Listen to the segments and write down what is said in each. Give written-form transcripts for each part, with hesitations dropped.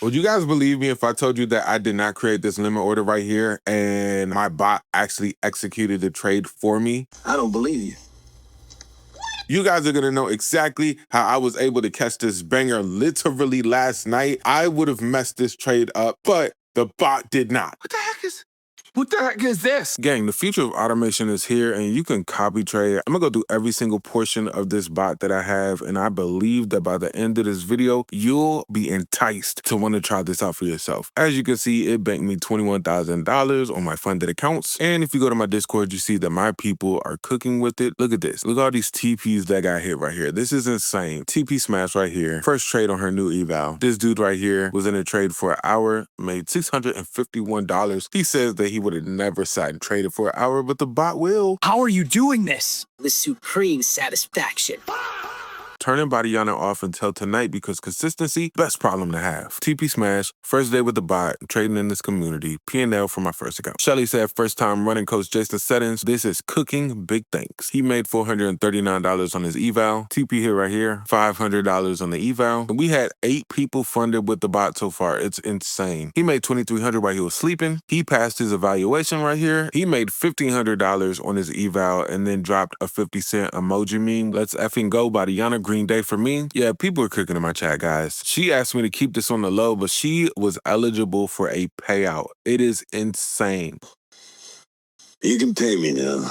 Would you guys believe me if I told you that I did not create this limit order right here and my bot actually executed the trade for me? I don't believe you. You guys are gonna know exactly how I was able to catch this banger literally last night. I would have messed this trade up, but the bot did not. What the heck is this? Gang, the future of automation is here and you can copy trade. I'm gonna go through every single portion of this bot that I have, and I believe that by the end of this video, you'll be enticed to want to try this out for yourself. As you can see, it banked me $21,000 on my funded accounts. And if you go to my Discord, you see that my people are cooking with it. Look at this. Look at all these TPs that got hit right here. This is insane. TP smash right here. First trade on her new eval. This dude right here was in a trade for an hour, made $651. He says that he would have never sat and traded for an hour, but the bot will. How are you doing this? With supreme satisfaction. Turning Badiana off until tonight because consistency, best problem to have. TP smash, first day with the bot, trading in this community, P&L for my first account. Shelly said, first time running Coach Jason settings, this is cooking big things. He made $439 on his eval. TP here right here, $500 on the eval. And we had 8 people funded with the bot so far. It's insane. He made $2,300 while he was sleeping. He passed his evaluation right here. He made $1,500 on his eval and then dropped a 50-cent emoji meme. Let's effing go, Badiana. Green day for me. Yeah, people are cooking in my chat, guys. She asked me to keep this on the low, but she was eligible for a payout. It is insane. You can pay me now.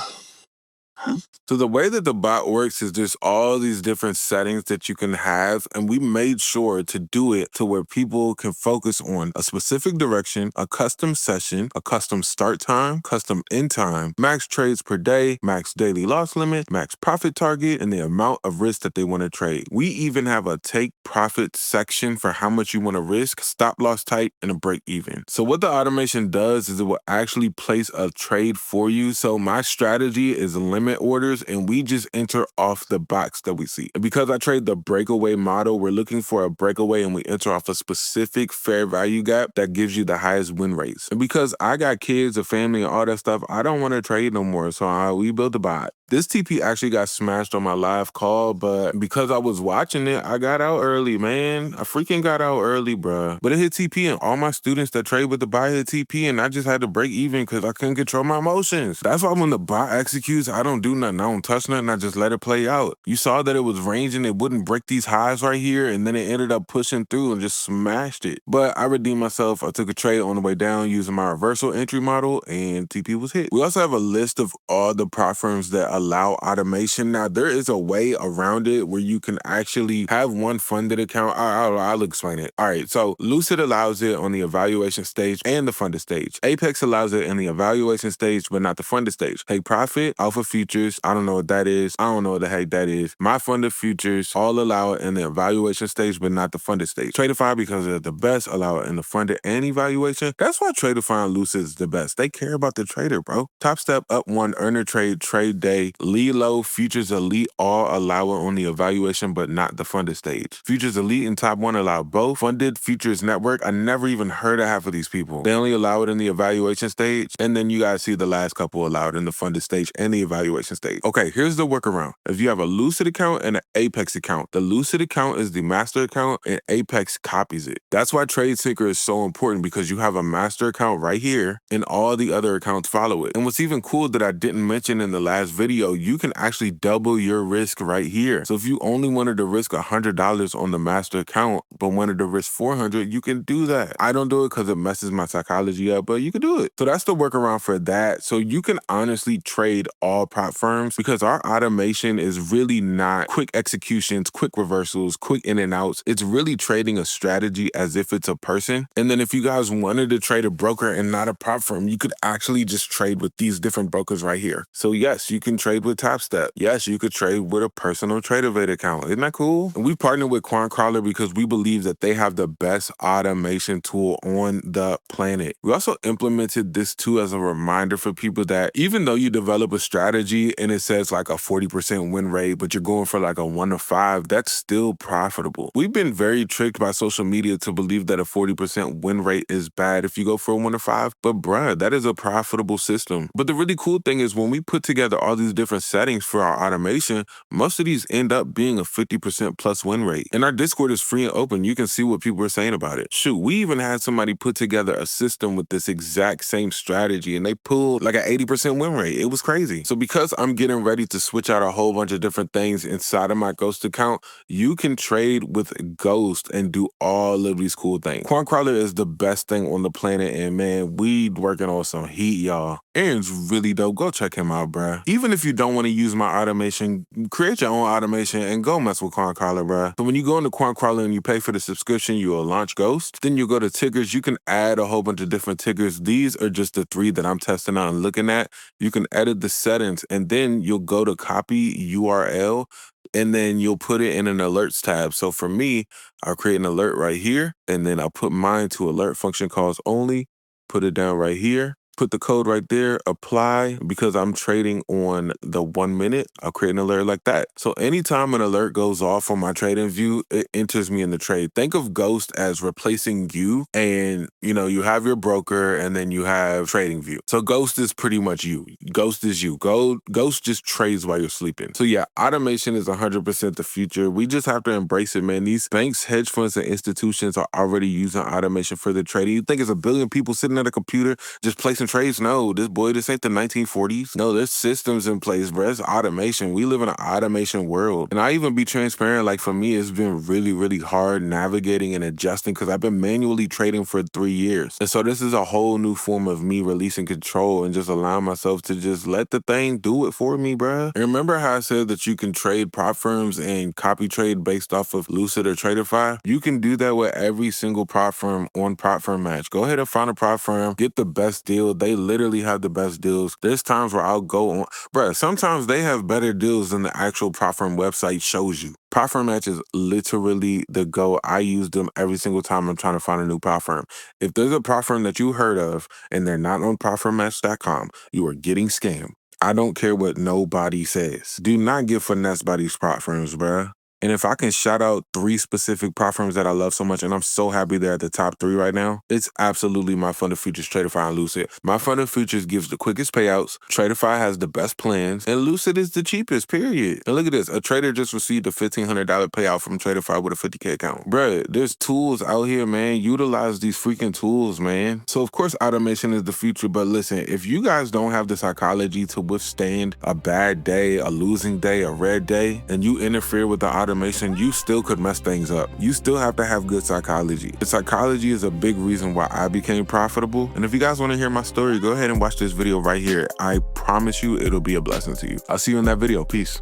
Huh? So the way that the bot works is there's all these different settings that you can have, and we made sure to do it to where people can focus on a specific direction, a custom session, a custom start time, custom end time, max trades per day, max daily loss limit, max profit target, and the amount of risk that they want to trade. We even have a take profit section for how much you want to risk, stop loss type, and a break even. So what the automation does is it will actually place a trade for you. So my strategy is limit orders, and we just enter off the box that we see. And because I trade the breakaway model, we're looking for a breakaway and we enter off a specific fair value gap that gives you the highest win rates. And because I got kids, a family, and all that stuff, I don't want to trade no more. So we built a bot. This TP actually got smashed on my live call, but because I was watching it, I got out early, man. I freaking got out early, bruh. But it hit TP, and all my students that trade with the bot hit TP, and I just had to break even because I couldn't control my emotions. That's why when the bot executes, I don't do nothing. I don't touch nothing. I just let it play out. You saw that it was ranging. It wouldn't break these highs right here, and then it ended up pushing through and just smashed it. But I redeemed myself. I took a trade on the way down using my reversal entry model, and TP was hit. We also have a list of all the prop firms that allow automation. Now, there is a way around it where you can actually have one funded account. I'll explain it. All right, so Lucid allows it on the evaluation stage and the funded stage. Apex allows it in the evaluation stage, but not the funded stage. Take Profit, Alpha Futures, I don't know what that is. I don't know what the heck that is. My funded futures all allow it in the evaluation stage, but not the funded stage. Tradify, because they're the best, allow it in the funded and evaluation. That's why Tradify and Lucid is the best. They care about the trader, bro. Top Step, Up One, Earner Trade, Trade Day, Low, Futures Elite all allow it on the evaluation, but not the funded stage. Futures Elite and Top One allow both. Funded Futures Network, I never even heard of half of these people. They only allow it in the evaluation stage, and then you guys see the last couple allowed in the funded stage and the evaluation stage. Okay, here's the workaround. If you have a Lucid account and an Apex account, the Lucid account is the master account and Apex copies it. That's why Trade Syncer is so important, because you have a master account right here and all the other accounts follow it. And what's even cool that I didn't mention in the last video, you can actually double your risk right here. So if you only wanted to risk $100 on the master account, but wanted to risk $400, you can do that. I don't do it because it messes my psychology up, but you can do it. So that's the workaround for that. So you can honestly trade all prop firms because our automation is really not quick executions, quick reversals, quick in and outs. It's really trading a strategy as if it's a person. And then if you guys wanted to trade a broker and not a prop firm, you could actually just trade with these different brokers right here. So yes, you can trade with Top Step. Yes, you could trade with a personal TradingView account. Isn't that cool? And we partnered with QuantCrawler because we believe that they have the best automation tool on the planet. We also implemented this too as a reminder for people that even though you develop a strategy and it says like a 40% win rate, but you're going for like a 1 to 5, that's still profitable. We've been very tricked by social media to believe that a 40% win rate is bad if you go for a 1 to 5, but bruh, that is a profitable system. But the really cool thing is when we put together all these these different settings for our automation, most of these end up being a 50% plus win rate. And our Discord is free and open. You can see what people are saying about it. Shoot, we even had somebody put together a system with this exact same strategy and they pulled like an 80% win rate. It was crazy. So because I'm getting ready to switch out a whole bunch of different things inside of my Ghost account, you can trade with Ghost and do all of these cool things. QuantCrawler is the best thing on the planet, and man, we working on some heat, y'all. Aaron's really dope. Go check him out, bruh. Even if you don't want to use my automation, create your own automation and go mess with QuantCrawler, bruh. So when you go into QuantCrawler and you pay for the subscription, you'll launch Ghost. Then you go to tickers. You can add a whole bunch of different tickers. These are just the 3 that I'm testing out and looking at. You can edit the settings, and then you'll go to copy URL, and then you'll put it in an alerts tab. So for me, I'll create an alert right here, and then I'll put mine to alert function calls only, put it down right here, put the code right there, apply. Because I'm trading on the 1 minute, I'll create an alert like that. So anytime an alert goes off on my TradingView, it enters me in the trade. Think of Ghost as replacing you, and you have your broker and then you have TradingView. So Ghost is pretty much you. Ghost is you. Ghost just trades while you're sleeping. So yeah, automation is 100% the future. We just have to embrace it, man. These banks, hedge funds, and institutions are already using automation for their trading. You think it's a billion people sitting at a computer just placing trades? No, this ain't the 1940s. No, there's systems in place, bro. It's automation. We live in an automation world. And I even be transparent, like for me, it's been really, really hard navigating and adjusting because I've been manually trading for 3 years. And so this is a whole new form of me releasing control and just allowing myself to just let the thing do it for me, bruh. And remember how I said that you can trade prop firms and copy trade based off of Lucid or Traderify? You can do that with every single prop firm on Prop Firm Match. Go ahead and find a prop firm, get the best deal. They literally have the best deals. There's times where I'll go on, bruh, sometimes they have better deals than the actual prop firm website shows you. Prop Firm Match is literally the go. I use them every single time I'm trying to find a new prop firm. If there's a prop firm that you heard of and they're not on propfirmmatch.com, you are getting scammed. I don't care what nobody says. Do not get finessed by these prop firms, bruh. And if I can shout out 3 specific prop firms that I love so much, and I'm so happy they're at the top 3 right now, it's absolutely my Fund of Futures, Traderify, and Lucid. My Fund of Futures gives the quickest payouts, Traderify has the best plans, and Lucid is the cheapest, period. And look at this, a trader just received a $1,500 payout from Traderify with a 50K account. Bruh, there's tools out here, man. Utilize these freaking tools, man. So of course, automation is the future, but listen, if you guys don't have the psychology to withstand a bad day, a losing day, a red day, and you interfere with the automation, you still could mess things up. You still have to have good psychology. The psychology is a big reason why I became profitable. And if you guys want to hear my story, go ahead and watch this video right here. I promise you it'll be a blessing to you. I'll see you in that video. Peace.